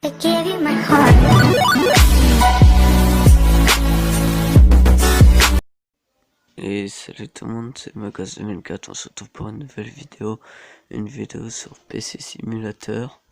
I gave you my heart. Et salut tout le monde, c'est Magos 2004, on se retrouve pour une nouvelle vidéo, une vidéo sur PC Simulator.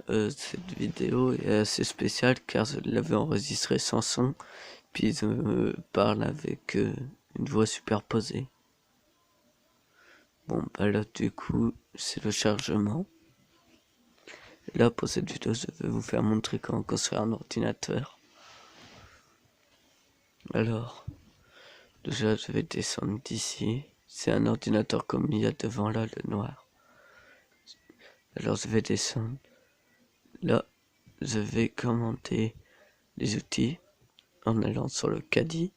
Cette vidéo est assez spéciale car je l'avais enregistrée sans son, puis je parle avec une voix superposée. Bon bah là du coup c'est le chargement. Et là pour cette vidéo je vais vous faire montrer comment construire un ordinateur. Alors déjà je vais descendre d'ici, c'est un ordinateur comme il y a devant là, le noir. Alors je vais descendre. Là, je vais commander les outils en allant sur le caddie.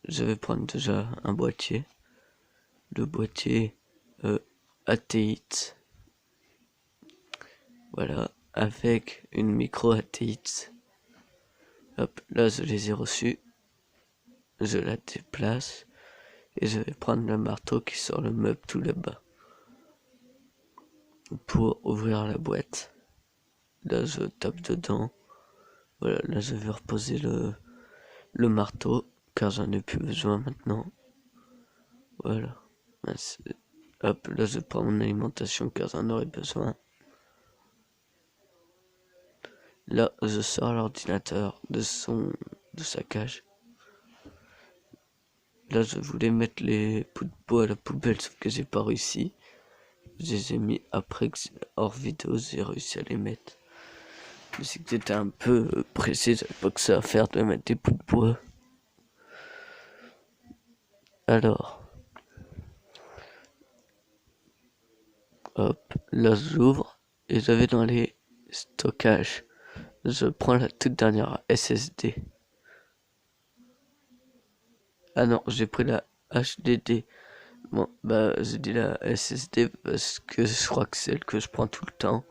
Je vais prendre déjà un boîtier. Le boîtier ATX. Voilà, avec une micro ATX. Hop, là je les ai reçus. Je la déplace. Et je vais prendre le marteau qui sort le meuble tout là-bas. Pour ouvrir la boîte. Là je tape dedans. Voilà, là je vais reposer le marteau, car j'en ai plus besoin maintenant. Voilà. Hop, là je prends mon alimentation car j'en aurai besoin. Là je sors l'ordinateur de sa cage. Là je voulais mettre les bouts de bois à la poubelle sauf que j'ai pas réussi. Je les ai mis après que hors vidéo j'ai réussi à les mettre. Mais c'est que j'étais un peu pressé, j'avais pas que ça à faire de mettre des bouts de bois. Alors. Hop, là j'ouvre et j'avais dans les stockages. Je prends la toute dernière SSD. Ah non, j'ai pris la HDD. Bon, bah j'ai dit la SSD parce que je crois que c'est celle que je prends tout le temps.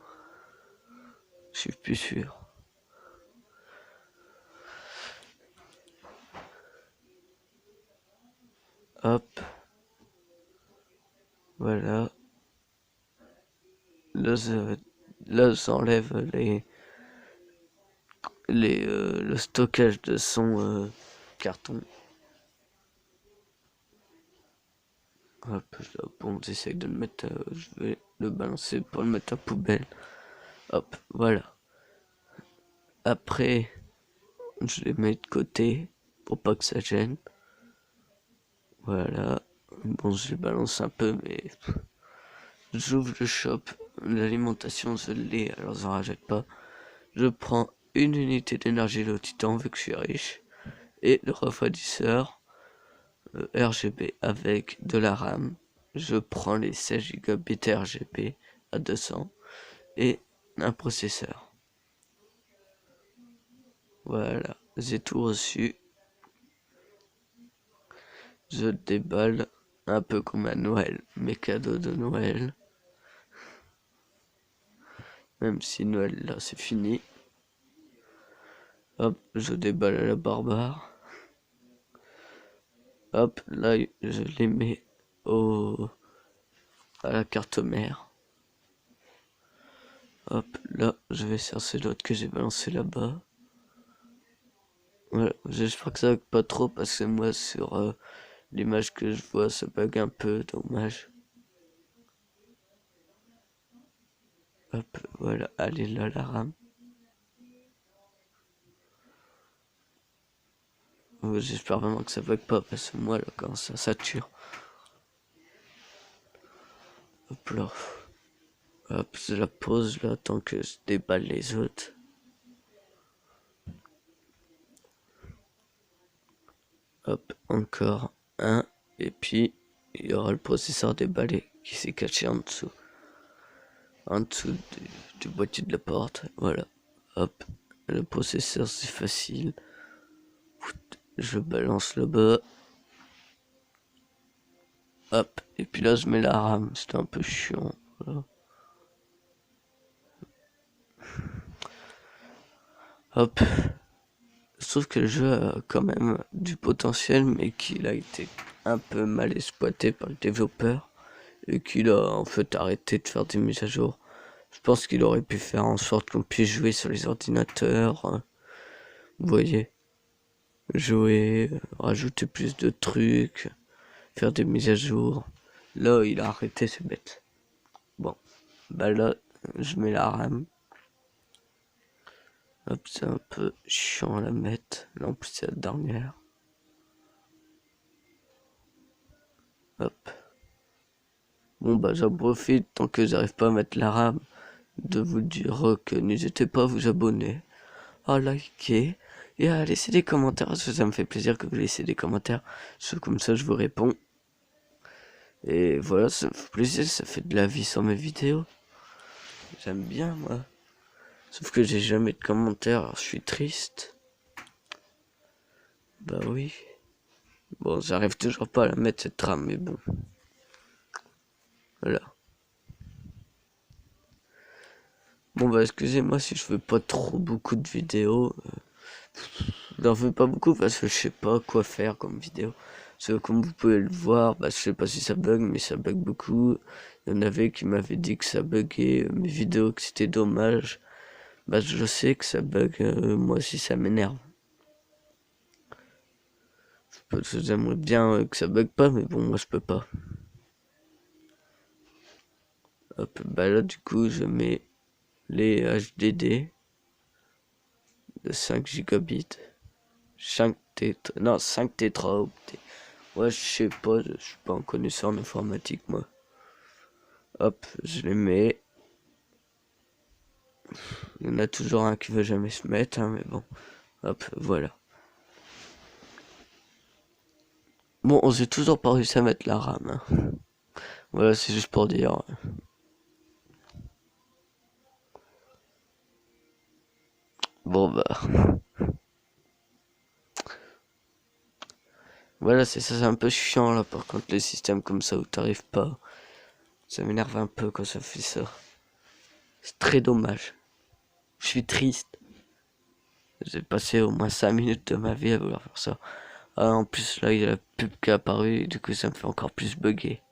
Je suis plus sûr. Hop. Voilà. Là j'enlève le stockage de son carton. Hop, là, bon, j'essaie de le mettre, je vais le balancer pour le mettre à poubelle. Hop, voilà. Après, je les mets de côté pour pas que ça gêne. Voilà. Bon, je les balance un peu, mais j'ouvre le shop. L'alimentation, je l'ai, alors j'en rajoute pas. Je prends une unité d'énergie au titan vu que je suis riche. Et le refroidisseur RGB avec de la RAM. Je prends les 16 Go RGB à 200 et un processeur. Voilà, j'ai tout reçu. Je déballe un peu comme à Noël, mes cadeaux de Noël. Même si Noël là c'est fini. Hop, je déballe à la barbare. Hop, là je les mets à la carte mère. Hop, là je vais chercher l'autre que j'ai balancé là-bas. Voilà, j'espère que ça bug pas trop parce que moi sur l'image que je vois ça bug un peu, dommage. Hop, voilà, allez là la RAM. J'espère vraiment que ça bug pas parce que moi là quand ça sature. Hop là. Hop, je la pose là tant que je déballe les autres. Hop, encore un. Et puis il y aura le processeur déballé qui s'est caché en dessous. En dessous du boîtier de la porte. Voilà. Hop, le processeur c'est facile. Je balance là-bas. Hop, et puis là je mets la RAM, c'était un peu chiant. Voilà. Hop, je trouve que le jeu a quand même du potentiel, mais qu'il a été un peu mal exploité par le développeur et qu'il a en fait arrêté de faire des mises à jour. Je pense qu'il aurait pu faire en sorte qu'on puisse jouer sur les ordinateurs. Vous voyez, jouer, rajouter plus de trucs, faire des mises à jour. Là, il a arrêté, c'est bête. Bon, bah là, je mets la RAM. Hop, c'est un peu chiant à la mettre. Là, en plus, c'est la dernière. Hop. Bon, bah, j'en profite, tant que j'arrive pas à mettre la RAM, de vous dire que n'hésitez pas à vous abonner, à liker et à laisser des commentaires, parce que ça me fait plaisir que vous laissiez des commentaires. Comme ça, je vous réponds. Et voilà, ça me fait plaisir, ça fait de la vie sur mes vidéos. J'aime bien, moi. Sauf que j'ai jamais de commentaires, alors je suis triste. Bah oui. Bon, j'arrive toujours pas à la mettre cette trame, mais bon. Voilà. Bon bah excusez-moi si je fais pas trop beaucoup de vidéos. J'en fais pas beaucoup parce que je sais pas quoi faire comme vidéo. Parce que comme vous pouvez le voir, bah je sais pas si ça bug, mais ça bug beaucoup. Il y en avait qui m'avaient dit que ça buguait mes vidéos, que c'était dommage. Bah je sais que ça bug, moi aussi ça m'énerve. J'aimerais bien que ça bug pas, mais bon moi je peux pas. Hop, bah là du coup je mets les HDD de 5 gigabits. 5 tétraoctets. Ouais, je sais pas, je suis pas un connaisseur en informatique, moi. Hop, je les mets. Il y en a toujours un qui veut jamais se mettre, hein, mais bon. Hop, voilà. Bon, on s'est toujours pas réussi à mettre la RAM. Hein. Voilà, c'est juste pour dire. Bon, bah. Voilà, c'est ça, c'est un peu chiant, là, par contre, les systèmes comme ça où t'arrives pas. Ça m'énerve un peu quand ça fait ça. C'est très dommage. Je suis triste. J'ai passé au moins 5 minutes de ma vie à vouloir faire ça. Ah, en plus, là, il y a la pub qui est apparue, et du coup, ça me fait encore plus bugger.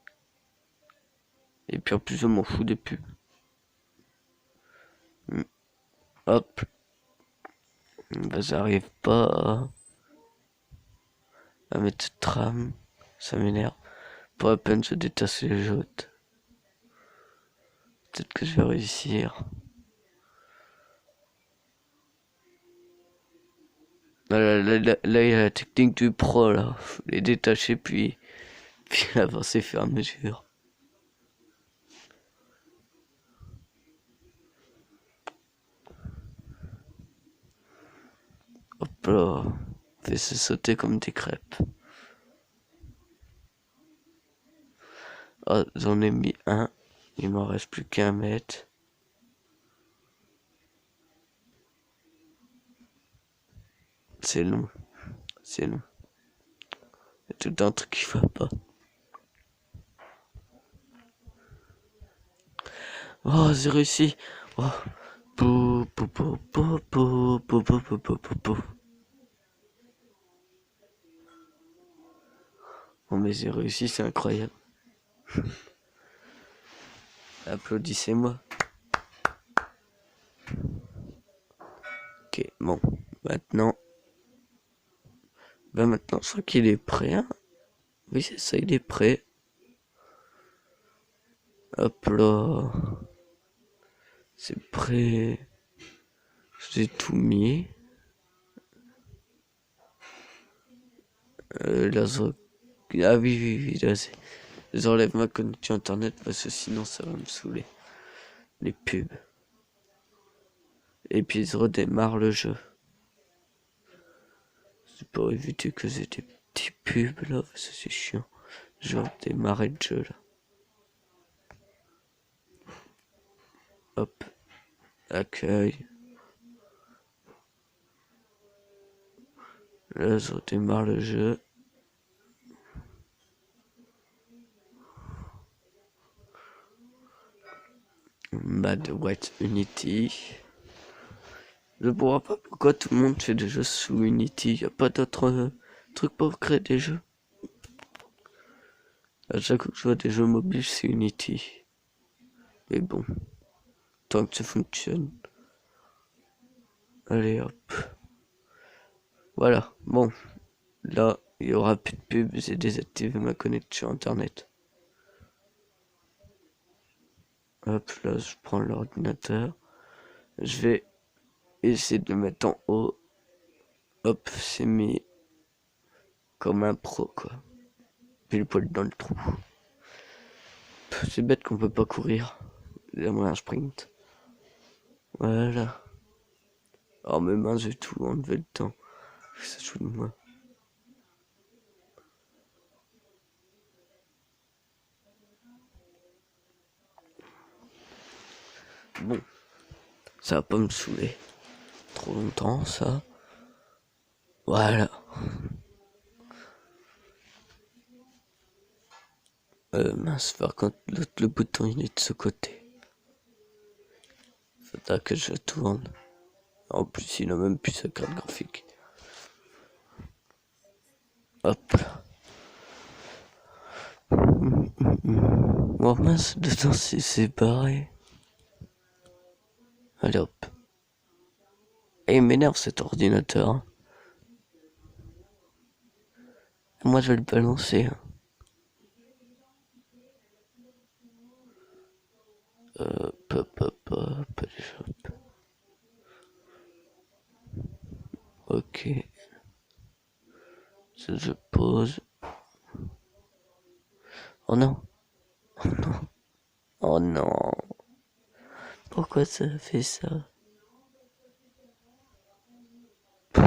Et puis, en plus, je m'en fous des pubs. Hop. Bah, j'arrive pas à mettre tram. Ça m'énerve. Pour à peine je détache les joutes. Peut-être que je vais réussir. Là, il y a la technique du pro, là. Faut les détacher, puis avancer au fur et à mesure. Hop là. On fait se sauter comme des crêpes. Ah, j'en ai mis un. Il m'en reste plus qu'un mètre. C'est long. C'est long. Il y a tout un truc qui va pas. Oh, j'ai réussi. Oh. Pou, pou, pou, pou, pou, pou, pou, pou, pou, pou, pou. Oh, mais j'ai réussi, c'est incroyable. Applaudissez-moi. Ok, bon. Maintenant. Ben maintenant, je crois qu'il est prêt. Hein, oui, c'est ça, il est prêt. Hop là. C'est prêt. J'ai tout mis. Là, ah oui, oui, oui, là, j'enlève ma connexion internet parce que sinon ça va me saouler. Les pubs. Et puis je redémarre le jeu. C'est pour éviter que j'ai des petits pubs là, parce que c'est chiant. Je vais redémarrer le jeu là. Hop. Accueil. Là, je redémarre le jeu. Mad White Unity. Je ne vois pas pourquoi tout le monde fait des jeux sous Unity. Y a pas d'autres trucs pour créer des jeux. À chaque fois que je vois des jeux mobiles, c'est Unity. Mais bon. tant que ça fonctionne. Allez hop. Voilà, bon. Là, il y aura plus de pub, j'ai désactivé ma connexion internet. Hop, là, je prends l'ordinateur. Je vais essayer de le mettre en haut. Hop, c'est mis comme un pro, quoi. Pile poil dans le trou. C'est bête qu'on peut pas courir. J'aimerais un sprint. Voilà. Oh, mes mains, j'ai tout enlevé le temps. Ça se fout de moi. Bon. Ça va pas me saouler. Trop longtemps, ça. Voilà. Mince, par contre, le bouton, il est de ce côté. Faudra que je tourne. En plus, il a même plus sa carte graphique. Hop là. Oh mince, dedans c'est séparé. Allez hop. Et il m'énerve cet ordinateur. Hein. Moi je vais le balancer. Hein. Hop, hop. Ok. Ça je pose. Oh non. Oh non. Oh non. Pourquoi ça fait ça? Je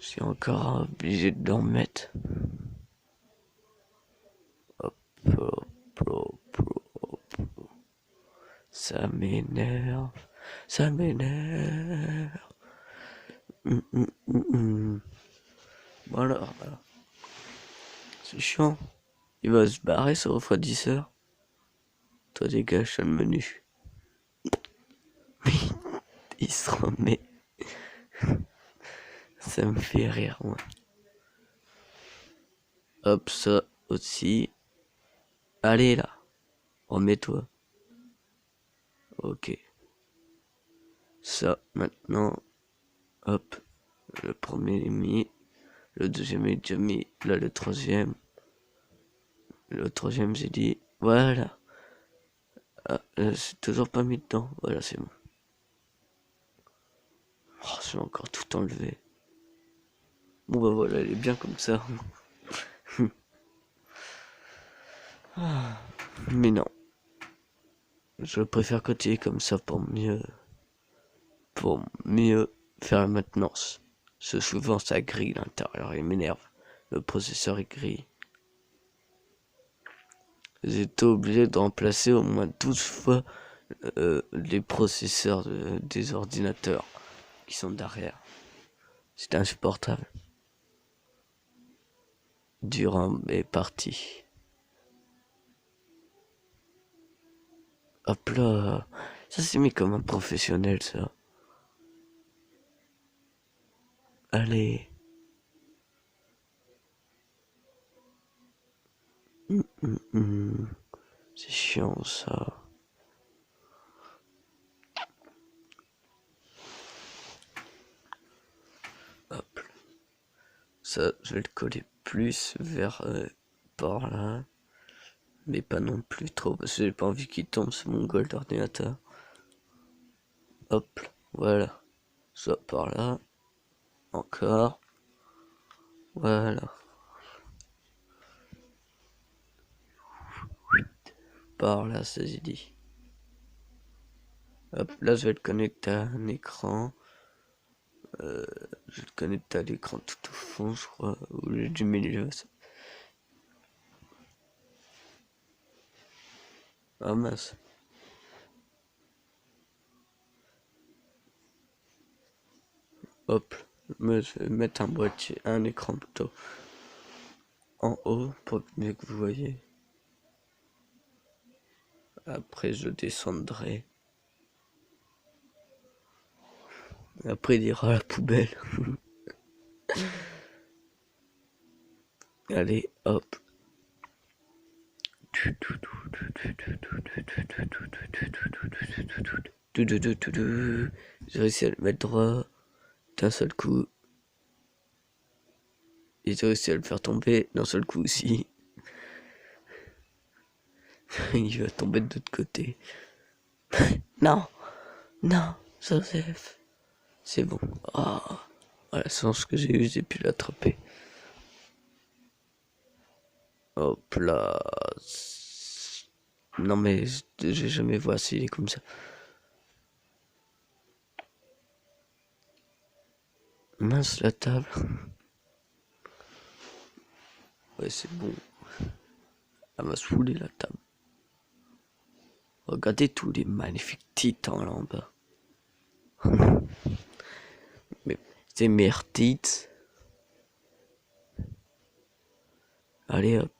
suis encore obligé de l'en mettre. Hop, hop, hop, hop. Ça m'énerve. Ça m'énerve. Voilà. C'est chiant. Il va se barrer ce refroidisseur. Toi dégage le menu. Il se remet. Ça me fait rire moi. Hop, ça aussi. Allez là. Remets-toi. Ok. Ça maintenant. Hop. Le premier est mis. Le deuxième est déjà mis. Là le troisième. Le troisième j'ai dit. Voilà. Ah, c'est toujours pas mis dedans. Voilà, c'est bon. Oh, j'ai encore tout enlevé. Bon bah voilà, elle est bien comme ça. Mais non. Je préfère continuer comme ça pour mieux faire la maintenance. Parce que souvent ça grille l'intérieur, il m'énerve. Le processeur est gris. J'ai été obligé de remplacer au moins 12 fois les processeurs des ordinateurs qui sont derrière. C'est insupportable. Durant mes parties. Hop là. Ça c'est mis comme un professionnel ça. Allez. C'est chiant ça. Hop. Ça, je vais le coller plus vers par là. Mais pas non plus trop parce que j'ai pas envie qu'il tombe sur mon gold d'ordinateur. Hop, voilà. Soit par là. Encore. Voilà. Par là, ça j'ai dit. Hop, là je vais le connecter à un écran. Je vais le connecter à l'écran tout au fond, je crois. Ou du milieu. Ça. Ah mince. Hop, je vais mettre un boîtier, un écran plutôt en haut pour mieux que vous voyez. Après je descendrai. Après il ira à la poubelle. Allez, hop. J'ai réussi à le mettre droit d'un seul coup. Et j'ai réussi à le faire tomber d'un seul coup aussi. Il va tomber de l'autre côté. Non, non, Joseph. C'est bon. Ah, la chance que j'ai eu, j'ai pu l'attraper. Hop là. Non mais j'ai jamais vu s'il est comme ça. Mince la table. Ouais c'est bon. Elle m'a saoulé la table. Regardez tous les magnifiques titans là en bas. Mais c'est mes titres. Allez hop.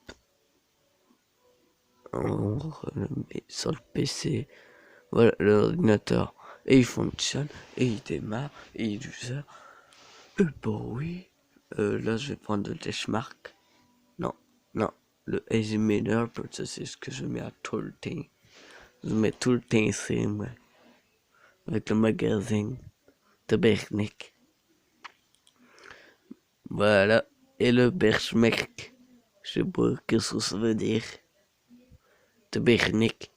On remet sur le PC. Voilà l'ordinateur. Et il fonctionne. Et il démarre. Et il user. Bon oui. Là je vais prendre le Dashmark. Non, non. Le Easy Miller, ça c'est ce que je mets à tout le temps. Je mets tout le temps ici, moi. Avec le magazine de Bernick. Voilà. Et le Berchmerk. Je sais pas qu'est-ce que ça veut dire. De Bernick.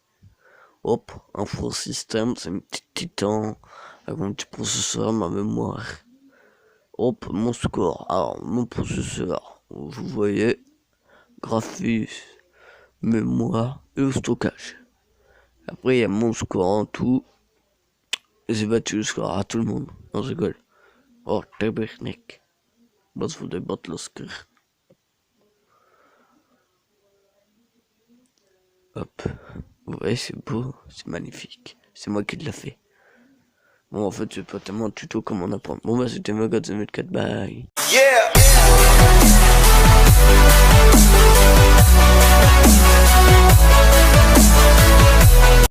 Hop, un full system, c'est un petit titan. Avec mon petit processeur, ma mémoire. Hop, mon score. Alors, mon processeur. Vous voyez. Graphisme, mémoire et le stockage. Après, il y a mon score en tout. J'ai battu le score à tout le monde. Non, je rigole. Oh, tabarnak. Wat voor de battlescore. Hop. Ouais, c'est beau. C'est magnifique. C'est moi qui l'ai fait. Bon, en fait, c'est pas tellement un tuto comme on apprend. Bon, bah, c'était Megadzemut 4. Bye. Yeah!